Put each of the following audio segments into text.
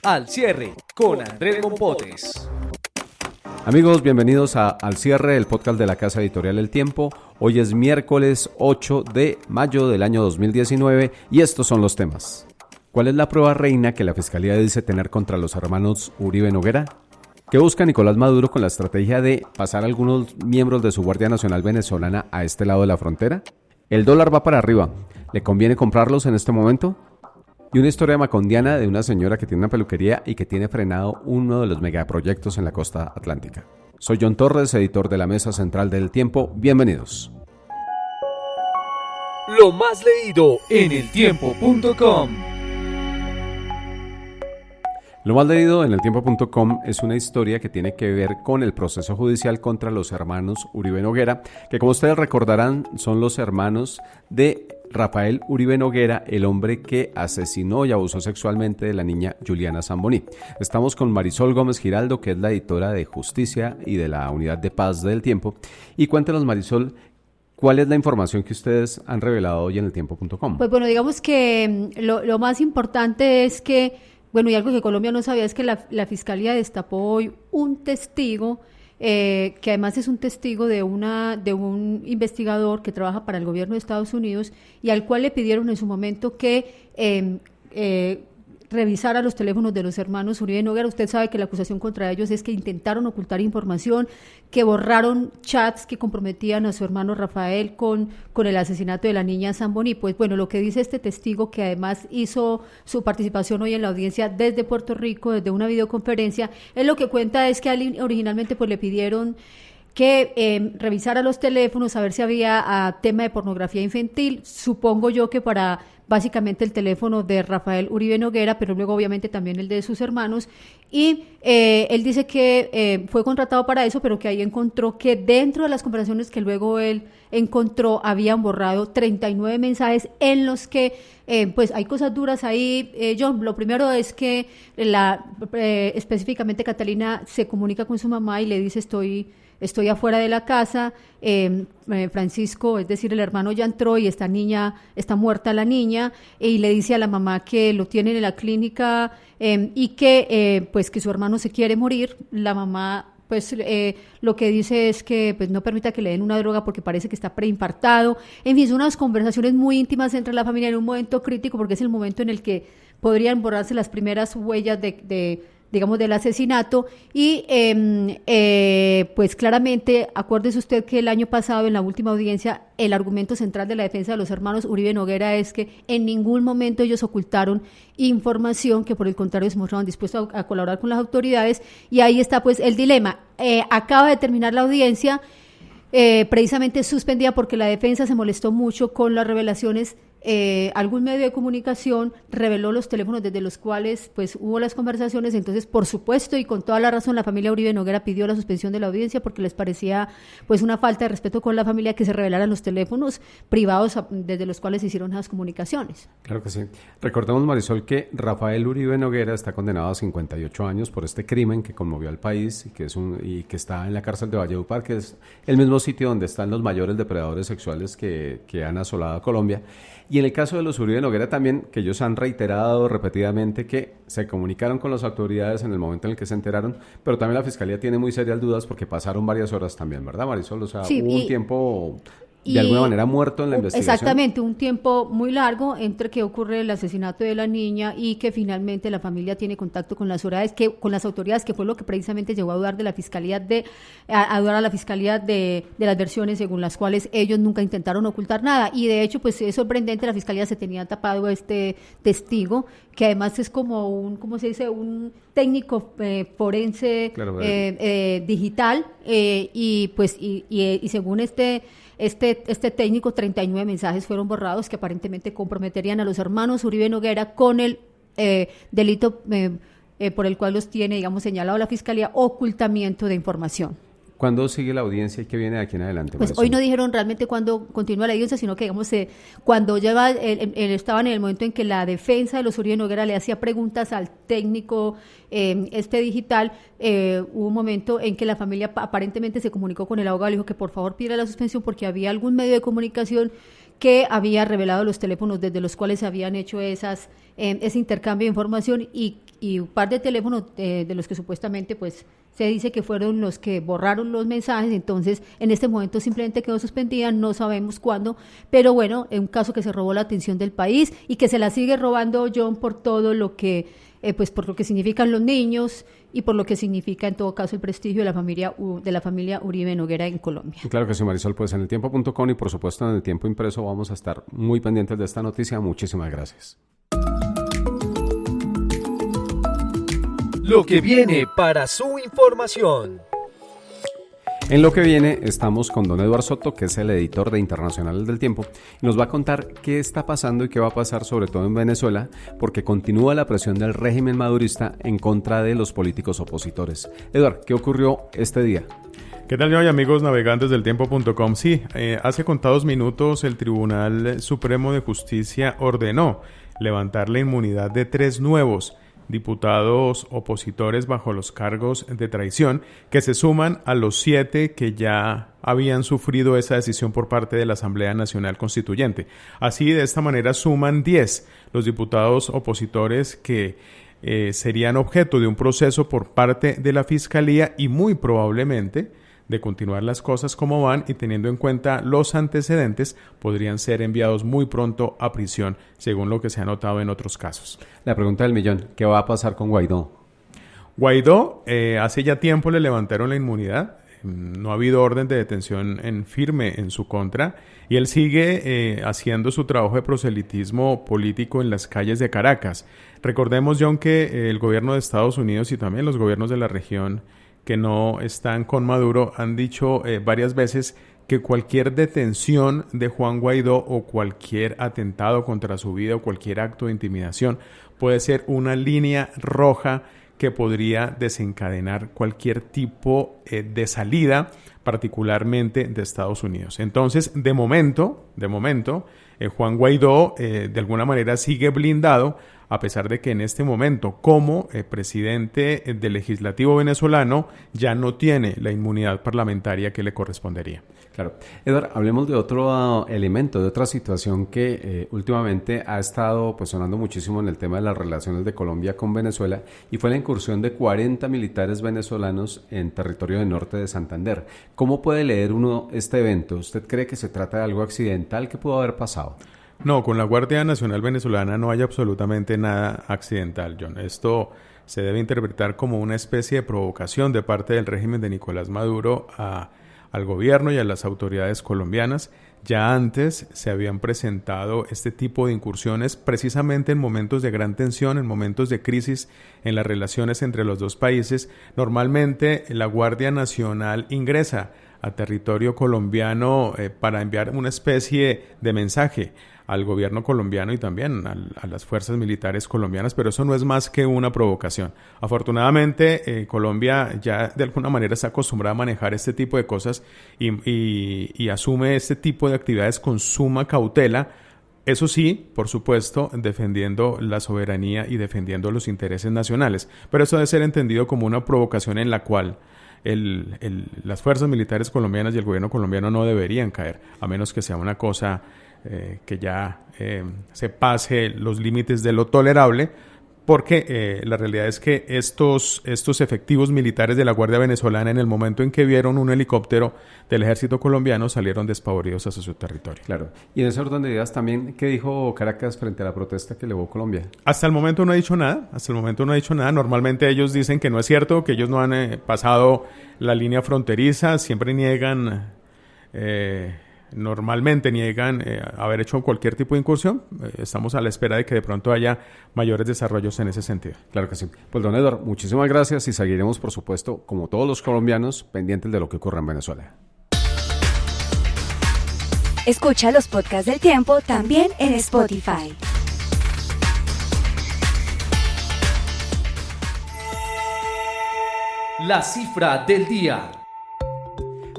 Al cierre con Andrés Mompotes. Amigos, bienvenidos a Al cierre, el podcast de la casa editorial El Tiempo. Hoy es miércoles 8 de mayo del año 2019 y estos son los temas. ¿Cuál es la prueba reina que la Fiscalía dice tener contra los hermanos Uribe Noguera? ¿Qué busca Nicolás Maduro con la estrategia de pasar a algunos miembros de su Guardia Nacional venezolana a este lado de la frontera? El dólar va para arriba. ¿Le conviene comprarlos en este momento? Y una historia macondiana de una señora que tiene una peluquería y que tiene frenado uno de los megaproyectos en la costa atlántica. Soy John Torres, editor de la Mesa Central del Tiempo. Bienvenidos. Lo más leído en eltiempo.com. Lo más leído en eltiempo.com es una historia que tiene que ver con el proceso judicial contra los hermanos Uribe Noguera, que como ustedes recordarán son los hermanos de Rafael Uribe Noguera, el hombre que asesinó y abusó sexualmente de la niña Juliana Zamboní. Estamos con Marisol Gómez Giraldo, que es la editora de Justicia y de la Unidad de Paz del Tiempo. Y cuéntenos, Marisol, ¿cuál es la información que ustedes han revelado hoy en eltiempo.com? Pues bueno, digamos que lo más importante es que, bueno, y algo que Colombia no sabía es que la Fiscalía destapó hoy un testigo que además es un testigo de un investigador que trabaja para el gobierno de Estados Unidos y al cual le pidieron en su momento que revisara los teléfonos de los hermanos Uribe Noguera. Usted sabe que la acusación contra ellos es que intentaron ocultar información, que borraron chats que comprometían a su hermano Rafael con el asesinato de la niña Zamboní. Pues bueno, lo que dice este testigo, que además hizo su participación hoy en la audiencia desde Puerto Rico, desde una videoconferencia, él lo que cuenta es que originalmente pues le pidieron que revisara los teléfonos, a ver si había tema de pornografía infantil, supongo yo que para básicamente el teléfono de Rafael Uribe Noguera, pero luego obviamente también el de sus hermanos, y él dice que fue contratado para eso, pero que ahí encontró que dentro de las conversaciones que luego él encontró, habían borrado 39 mensajes en los que pues hay cosas duras ahí, John. Lo primero es que específicamente Catalina se comunica con su mamá y le dice estoy afuera de la casa, Francisco, es decir, el hermano ya entró y está muerta la niña, y le dice a la mamá que lo tienen en la clínica y que pues que su hermano se quiere morir. La mamá pues lo que dice es que pues no permita que le den una droga porque parece que está preinfartado. En fin, son unas conversaciones muy íntimas entre la familia en un momento crítico, porque es el momento en el que podrían borrarse las primeras huellas digamos, del asesinato. Y pues claramente, acuérdese usted que el año pasado, en la última audiencia, el argumento central de la defensa de los hermanos Uribe Noguera es que en ningún momento ellos ocultaron información, que por el contrario se mostraban dispuestos a colaborar con las autoridades, y ahí está pues el dilema. Acaba de terminar la audiencia, precisamente suspendida porque la defensa se molestó mucho con las revelaciones. Algún medio de comunicación reveló los teléfonos desde los cuales pues hubo las conversaciones. Entonces, por supuesto, y con toda la razón, la familia Uribe Noguera pidió la suspensión de la audiencia porque les parecía pues una falta de respeto con la familia que se revelaran los teléfonos privados desde los cuales se hicieron las comunicaciones. Claro que sí. Recordemos, Marisol, que Rafael Uribe Noguera está condenado a 58 años por este crimen que conmovió al país y que está en la cárcel de Valledupar, que es el mismo sitio donde están los mayores depredadores sexuales que han asolado a Colombia. Y en el caso de los Uribe Noguera también, que ellos han reiterado repetidamente que se comunicaron con las autoridades en el momento en el que se enteraron, pero también la Fiscalía tiene muy serias dudas porque pasaron varias horas también, ¿verdad, Marisol? O sea, sí, hubo un tiempo de alguna manera muerto en la investigación. Exactamente, un tiempo muy largo entre que ocurre el asesinato de la niña y que finalmente la familia tiene contacto con las autoridades, que fue lo que precisamente llegó a dudar de la Fiscalía a dudar a la Fiscalía de las versiones según las cuales ellos nunca intentaron ocultar nada. Y de hecho, pues es sorprendente, la Fiscalía se tenía tapado este testigo, que además es como ¿cómo se dice? Un técnico forense, claro, digital, y según este técnico, 39 mensajes fueron borrados que aparentemente comprometerían a los hermanos Uribe Noguera con el delito por el cual los tiene, digamos, señalado la Fiscalía, ocultamiento de información. ¿Cuándo sigue la audiencia y qué viene de aquí en adelante? Pues hoy no dijeron realmente cuándo continúa la audiencia, sino que, digamos, cuando estaban en el momento en que la defensa de los Uribe Noguera le hacía preguntas al técnico digital, hubo un momento en que la familia aparentemente se comunicó con el abogado, le dijo que por favor pidiera la suspensión porque había algún medio de comunicación que había revelado los teléfonos desde los cuales se habían hecho ese intercambio de información y un par de teléfonos de los que supuestamente pues se dice que fueron los que borraron los mensajes. Entonces en este momento simplemente quedó suspendida, no sabemos cuándo, pero bueno, es un caso que se robó la atención del país y que se la sigue robando John por todo lo que pues por lo que significan los niños y por lo que significa en todo caso el prestigio de la familia Uribe Noguera en Colombia. Claro que sí, Marisol, pues en eltiempo.com y por supuesto en El Tiempo Impreso vamos a estar muy pendientes de esta noticia. Muchísimas gracias. Lo que viene para su información. En lo que viene estamos con don Eduardo Soto, que es el editor de Internacionales del Tiempo, y nos va a contar qué está pasando y qué va a pasar sobre todo en Venezuela, porque continúa la presión del régimen madurista en contra de los políticos opositores. Eduardo, ¿qué ocurrió este día? ¿Qué tal, hoy amigos navegantes del tiempo.com? Sí, hace contados minutos el Tribunal Supremo de Justicia ordenó levantar la inmunidad de 3 nuevos diputados opositores bajo los cargos de traición, que se suman a los 7 que ya habían sufrido esa decisión por parte de la Asamblea Nacional Constituyente. Así, de esta manera, suman 10 los diputados opositores que serían objeto de un proceso por parte de la Fiscalía y muy probablemente, de continuar las cosas como van y teniendo en cuenta los antecedentes, podrían ser enviados muy pronto a prisión, según lo que se ha notado en otros casos. La pregunta del millón, ¿qué va a pasar con Guaidó? Guaidó, hace ya tiempo le levantaron la inmunidad, no ha habido orden de detención en firme en su contra y él sigue haciendo su trabajo de proselitismo político en las calles de Caracas. Recordemos, John, que el gobierno de Estados Unidos y también los gobiernos de la región que no están con Maduro han dicho varias veces que cualquier detención de Juan Guaidó o cualquier atentado contra su vida o cualquier acto de intimidación puede ser una línea roja que podría desencadenar cualquier tipo de salida, particularmente de Estados Unidos. Entonces, de momento, Juan Guaidó de alguna manera sigue blindado, a pesar de que en este momento, como presidente del legislativo venezolano, ya no tiene la inmunidad parlamentaria que le correspondería. Claro. Eduardo, hablemos de otro elemento, de otra situación que últimamente ha estado pues sonando muchísimo en el tema de las relaciones de Colombia con Venezuela, y fue la incursión de 40 militares venezolanos en territorio del norte de Santander. ¿Cómo puede leer uno este evento? ¿Usted cree que se trata de algo accidental? ¿Qué pudo haber pasado? No, con la Guardia Nacional Venezolana no hay absolutamente nada accidental, John. Esto se debe interpretar como una especie de provocación de parte del régimen de Nicolás Maduro al gobierno y a las autoridades colombianas. Ya antes se habían presentado este tipo de incursiones precisamente en momentos de gran tensión, en momentos de crisis en las relaciones entre los dos países. Normalmente la Guardia Nacional ingresa a territorio colombiano para enviar una especie de mensaje al gobierno colombiano y también a las fuerzas militares colombianas, pero eso no es más que una provocación. Afortunadamente, Colombia ya de alguna manera está acostumbrada a manejar este tipo de cosas y asume este tipo de actividades con suma cautela. Eso sí, por supuesto, defendiendo la soberanía y defendiendo los intereses nacionales, pero eso debe ser entendido como una provocación en la cual las fuerzas militares colombianas y el gobierno colombiano no deberían caer, a menos que sea una cosa que ya se pase los límites de lo tolerable, porque la realidad es que estos efectivos militares de la Guardia Venezolana, en el momento en que vieron un helicóptero del ejército colombiano, salieron despavoridos hacia su territorio. Claro. Y en ese orden de ideas también, ¿qué dijo Caracas frente a la protesta que elevó Colombia? Hasta el momento no ha dicho nada. Normalmente ellos dicen que no es cierto, que ellos no han pasado la línea fronteriza, siempre niegan... Normalmente niegan haber hecho cualquier tipo de incursión. Estamos a la espera de que de pronto haya mayores desarrollos en ese sentido. Claro que sí. Pues don Eduardo, muchísimas gracias y seguiremos, por supuesto, como todos los colombianos, pendientes de lo que ocurra en Venezuela. Escucha los podcasts del Tiempo también en Spotify. La cifra del día.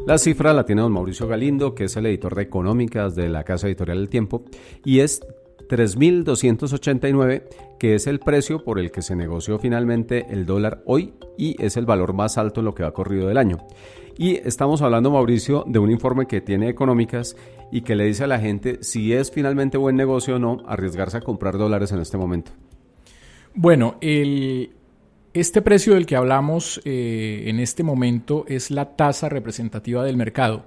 La cifra la tiene don Mauricio Galindo, que es el editor de Económicas de la Casa Editorial El Tiempo, y es 3.289, que es el precio por el que se negoció finalmente el dólar hoy y es el valor más alto en lo que va corrido del año. Y estamos hablando, Mauricio, de un informe que tiene Económicas y que le dice a la gente si es finalmente buen negocio o no arriesgarse a comprar dólares en este momento. Bueno, este precio del que hablamos en este momento es la tasa representativa del mercado,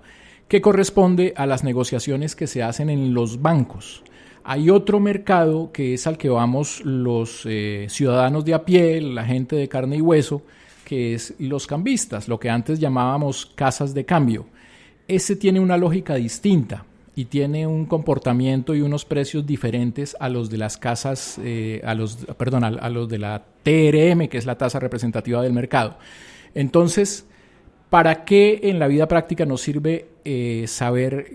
que corresponde a las negociaciones que se hacen en los bancos. Hay otro mercado que es al que vamos los ciudadanos de a pie, la gente de carne y hueso, que es los cambistas, lo que antes llamábamos casas de cambio. Ese tiene una lógica distinta y tiene un comportamiento y unos precios diferentes a los de las casas, a los de la TRM, que es la tasa representativa del mercado. Entonces, ¿para qué en la vida práctica nos sirve saber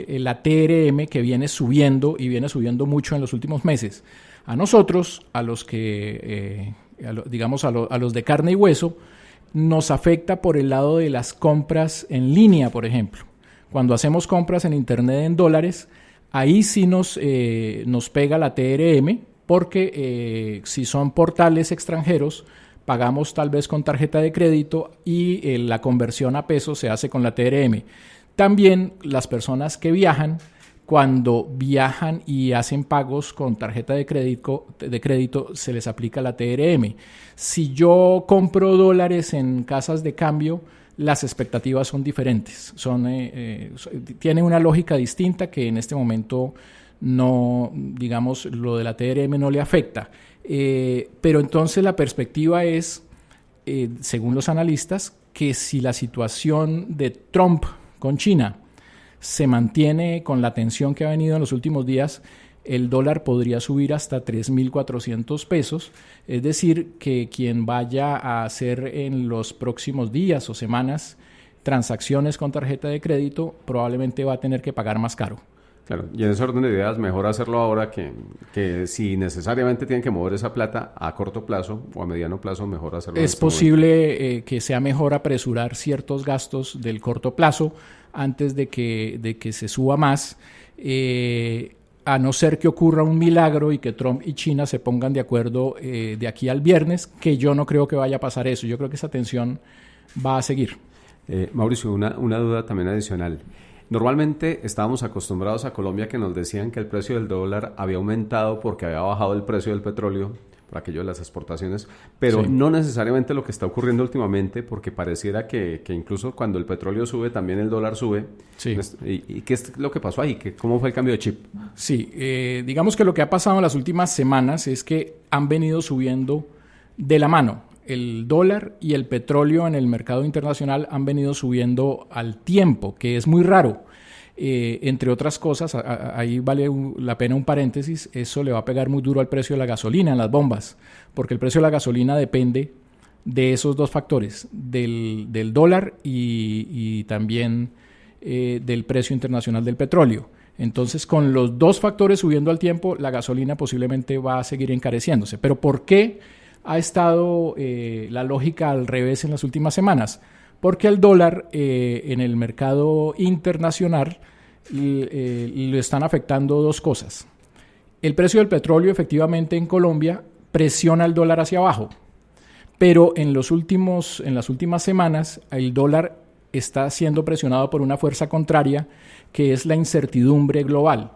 la TRM que viene subiendo y viene subiendo mucho en los últimos meses? A nosotros, a los que a los de carne y hueso, nos afecta por el lado de las compras en línea, por ejemplo. Cuando hacemos compras en internet en dólares, ahí sí nos pega la TRM, porque si son portales extranjeros, pagamos tal vez con tarjeta de crédito y la conversión a pesos se hace con la TRM. También las personas que viajan, cuando viajan y hacen pagos con tarjeta de crédito se les aplica la TRM. Si yo compro dólares en casas de cambio, las expectativas son diferentes. Tiene una lógica distinta que en este momento no, digamos, lo de la TRM no le afecta. Pero entonces la perspectiva es, según los analistas, que si la situación de Trump con China se mantiene con la tensión que ha venido en los últimos días, el dólar podría subir hasta 3.400 pesos. Es decir, que quien vaya a hacer en los próximos días o semanas transacciones con tarjeta de crédito probablemente va a tener que pagar más caro. Claro, y en ese orden de ideas, mejor hacerlo ahora que si necesariamente tienen que mover esa plata a corto plazo o a mediano plazo, mejor hacerlo. Es posible que sea mejor apresurar ciertos gastos del corto plazo antes de que se suba más, a no ser que ocurra un milagro y que Trump y China se pongan de acuerdo de aquí al viernes, que yo no creo que vaya a pasar eso. Yo creo que esa tensión va a seguir. Mauricio, una duda también adicional. Normalmente estábamos acostumbrados a Colombia que nos decían que el precio del dólar había aumentado porque había bajado el precio del petróleo, por aquello de las exportaciones, pero sí, no necesariamente lo que está ocurriendo últimamente, porque pareciera que incluso cuando el petróleo sube, también el dólar sube. Sí. ¿Y qué es lo que pasó ahí? ¿Cómo fue el cambio de chip? Sí, digamos que lo que ha pasado en las últimas semanas es que han venido subiendo de la mano. El dólar y el petróleo en el mercado internacional han venido subiendo al tiempo, que es muy raro. Entre otras cosas, ahí vale la pena un paréntesis, eso le va a pegar muy duro al precio de la gasolina en las bombas, porque el precio de la gasolina depende de esos dos factores, del dólar y también del precio internacional del petróleo. Entonces, con los dos factores subiendo al tiempo, la gasolina posiblemente va a seguir encareciéndose. ¿Pero por qué ha estado la lógica al revés en las últimas semanas? Porque el dólar en el mercado internacional le están afectando dos cosas. El precio del petróleo efectivamente en Colombia presiona el dólar hacia abajo, pero en las últimas semanas el dólar está siendo presionado por una fuerza contraria, que es la incertidumbre global,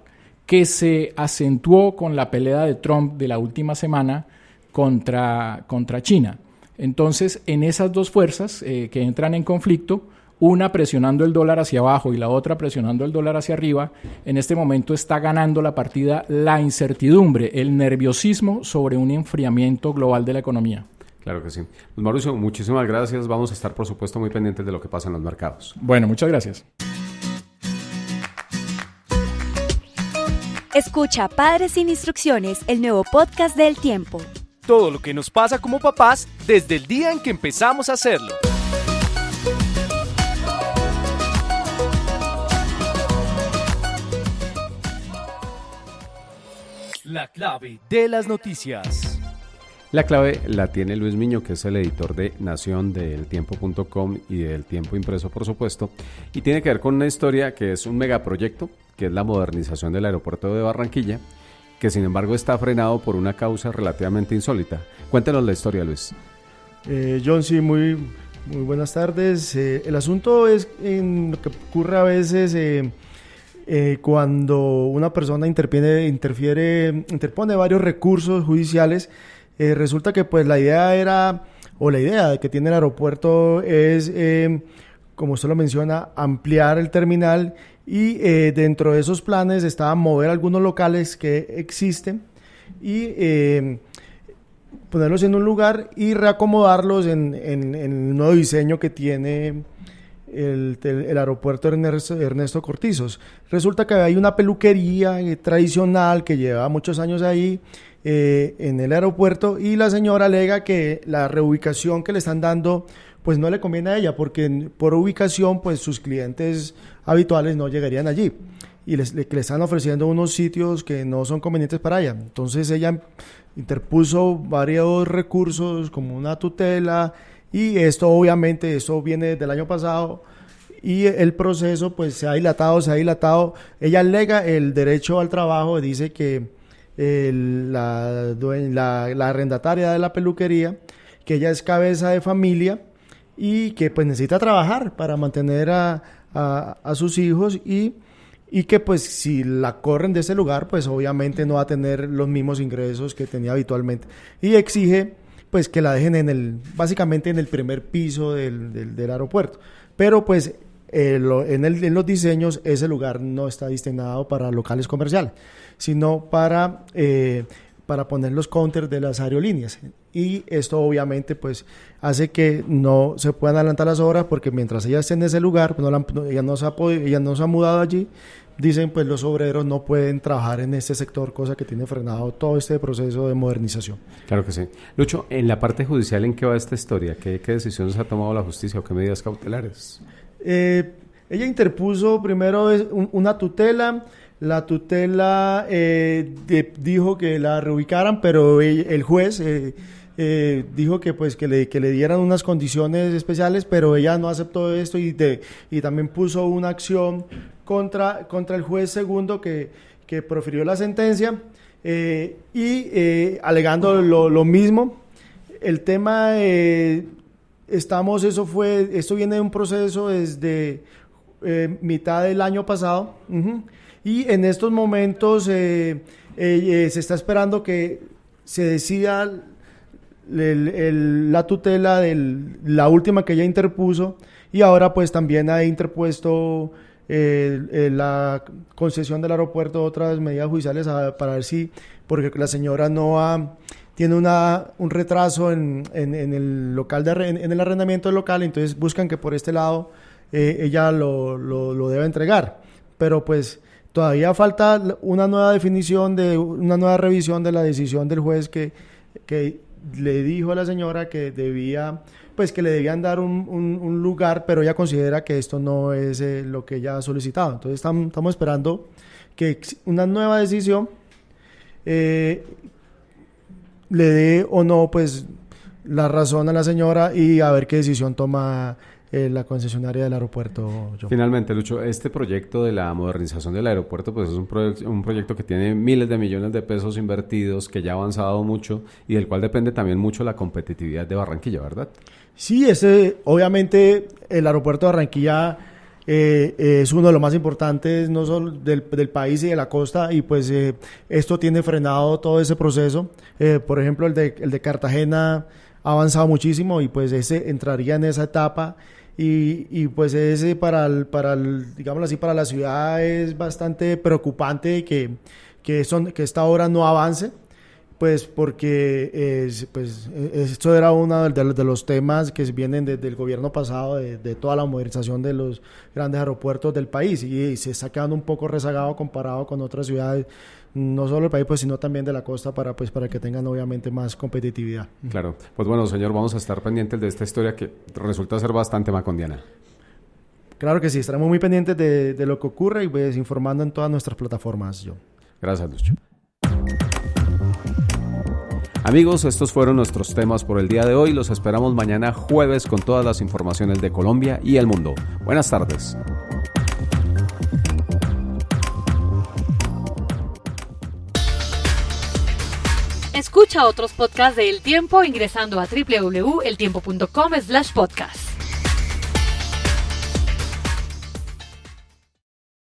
que se acentuó con la pelea de Trump de la última semana contra China. Entonces, en esas dos fuerzas que entran en conflicto, una presionando el dólar hacia abajo y la otra presionando el dólar hacia arriba, en este momento está ganando la partida la incertidumbre, el nerviosismo sobre un enfriamiento global de la economía. Claro que sí. Pues Mauricio, muchísimas gracias. Vamos a estar, por supuesto, muy pendientes de lo que pasa en los mercados. Bueno, muchas gracias. Escucha Padres sin Instrucciones, el nuevo podcast del Tiempo. Todo lo que nos pasa como papás desde el día en que empezamos a hacerlo. La clave de las noticias. La clave la tiene Luis Miño, que es el editor de Nación, de eltiempo.com y del Tiempo Impreso, por supuesto, y tiene que ver con una historia que es un megaproyecto, que es la modernización del aeropuerto de Barranquilla, que sin embargo está frenado por una causa relativamente insólita. Cuéntenos la historia, Luis. John, sí, muy buenas tardes. El asunto es en lo que ocurre a veces cuando una persona interpone varios recursos judiciales. Resulta que pues la idea que tiene el aeropuerto es, como usted lo menciona, ampliar el terminal y dentro de esos planes estaba mover algunos locales que existen y ponerlos en un lugar y reacomodarlos en el nuevo diseño que tiene el aeropuerto Ernesto Cortizos. Resulta que hay una peluquería tradicional que lleva muchos años ahí en el aeropuerto y la señora alega que la reubicación que le están dando pues no le conviene a ella porque por ubicación pues sus clientes habituales no llegarían allí y le están ofreciendo unos sitios que no son convenientes para ella. Entonces ella interpuso varios recursos como una tutela y esto viene del año pasado y el proceso pues se ha dilatado. Ella alega el derecho al trabajo, dice que la arrendataria de la peluquería, que ella es cabeza de familia y que pues necesita trabajar para mantener a sus hijos y que pues si la corren de ese lugar pues obviamente no va a tener los mismos ingresos que tenía habitualmente y exige pues que la dejen básicamente en el primer piso del aeropuerto, pero pues en los diseños ese lugar no está destinado para locales comerciales, sino para poner los counters de las aerolíneas y esto obviamente pues hace que no se puedan adelantar las obras porque mientras ella esté en ese lugar pues ella no se ha mudado allí, dicen pues los obreros no pueden trabajar en este sector, cosa que tiene frenado todo este proceso de modernización. Claro que sí. Lucho, en la parte judicial, ¿en qué va esta historia? ¿Qué decisiones ha tomado la justicia o qué medidas cautelares? Ella interpuso primero una tutela. La tutela dijo que la reubicaran, pero el juez dijo que pues que le dieran unas condiciones especiales, pero ella no aceptó esto y también puso una acción contra el juez segundo que profirió la sentencia alegando lo mismo. El tema esto viene de un proceso desde mitad del año pasado. Y en estos momentos se está esperando que se decida la tutela de la última que ella interpuso y ahora pues también ha interpuesto la concesión del aeropuerto otras medidas judiciales para ver si, porque la señora tiene un retraso en el local en el arrendamiento del local, entonces buscan que por este lado ella lo deba entregar, pero pues todavía falta una nueva una nueva revisión de la decisión del juez que le dijo a la señora que le debían dar un lugar, pero ella considera que esto no es lo que ella ha solicitado. Entonces estamos esperando que una nueva decisión le dé o no pues la razón a la señora y a ver qué decisión toma la concesionaria del aeropuerto. Finalmente, Lucho, este proyecto de la modernización del aeropuerto pues es un proyecto que tiene miles de millones de pesos invertidos, que ya ha avanzado mucho y del cual depende también mucho la competitividad de Barranquilla, ¿verdad? Sí, obviamente el aeropuerto de Barranquilla es uno de los más importantes no solo del país y de la costa y pues esto tiene frenado todo ese proceso. Por ejemplo, el de Cartagena ha avanzado muchísimo y pues ese entraría en esa etapa y pues ese digámoslo así, para la ciudad es bastante preocupante que esta obra no avance, pues porque esto era uno de los temas que vienen desde el gobierno pasado de toda la modernización de los grandes aeropuertos del país y se está quedando un poco rezagado comparado con otras ciudades, no solo del país, pues, sino también de la costa para que tengan obviamente más competitividad. Claro. Pues bueno, señor, vamos a estar pendientes de esta historia que resulta ser bastante macondiana. Claro que sí, estaremos muy pendientes de lo que ocurre y pues informando en todas nuestras plataformas, John. Gracias, Lucho. Amigos, estos fueron nuestros temas por el día de hoy. Los esperamos mañana jueves con todas las informaciones de Colombia y el mundo. Buenas tardes. Escucha otros podcasts de El Tiempo ingresando a www.eltiempo.com/podcast.